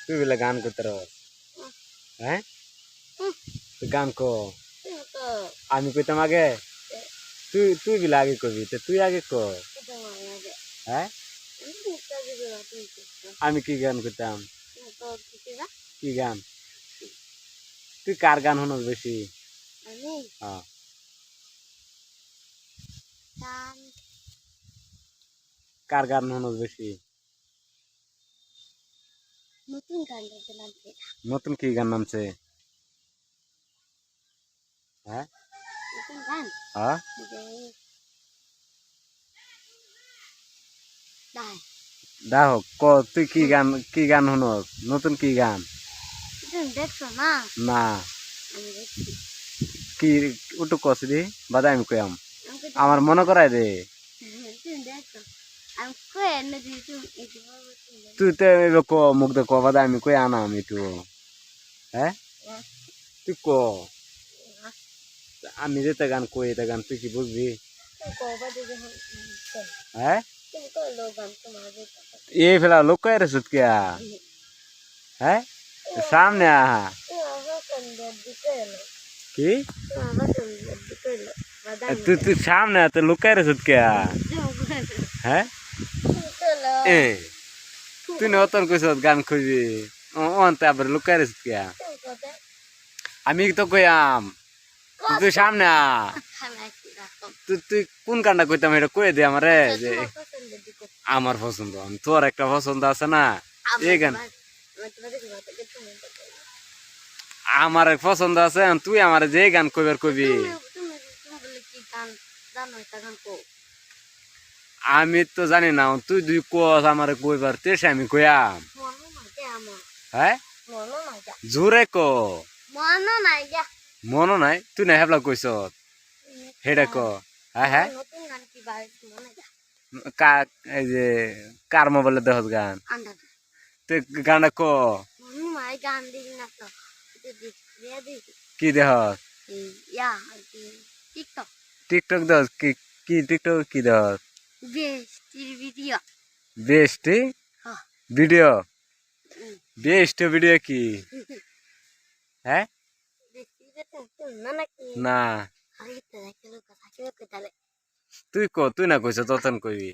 তুই বলে গান করতে রস হ্যাঁ তুই গান কো আমি কইতাম আগে তুই তুই বলে আগে কবি তো তুই আগে ক হ্যাঁ আমি কি গান করতাম কি গান তুই কার গান শুনস বেশি হ্যাঁ কার গান শুনস বেশি নতুন কি গান নামছে হ্যাঁ হ্যাঁ দেখো ক তুই কি গান শুনস নতুন কি গান না কি উটু কস দি বাদা আমি কইম আমার মনে করাই দে তুই তো এবার ক মুখ দে ক বাদা আমি কই আনাম একটু হ্যাঁ তুই ক আমি যেতে গান কই এটা গান তুই কি বুঝবি হ্যাঁ এই ফেলা লোক কয় রে সুতকিয়া হ্যাঁ সামনে আহা কি তুই তুই সামনে তো লুকায় রে সুতকিয়া হ্যাঁ এ তুই নতুন কইস গান খুঁজবি অন্তে আবার লুকায় রে সুতকিয়া আমি তো কইয়াম তুই সামনে আ তুই তুই কোন গানটা কইতাম এটা কয়ে দে আমারে যে আমার পছন্দ তোর একটা পছন্দ আছে না এই গান আমার এক পছন্দ আছে তুই আমার যে গান কইবার কবি আমি তো জানি না তুই দুই কস আমার কইবার তেসে আমি কইয়াম হ্যাঁ জোরে ক মনো নাই তুই না হেবলা কইস হেডা ক হ্যাঁ হ্যাঁ এই যে কার মোবাইলে দেহস গান তুই গানটা ক কি দেহস টিকটক দেহস কি টিকটক কি দেহস বেস্ট ভিডিও বেস্ট ভিডিও কি হ্যাঁ না তুই ক তুই না কইছ তখন কইবি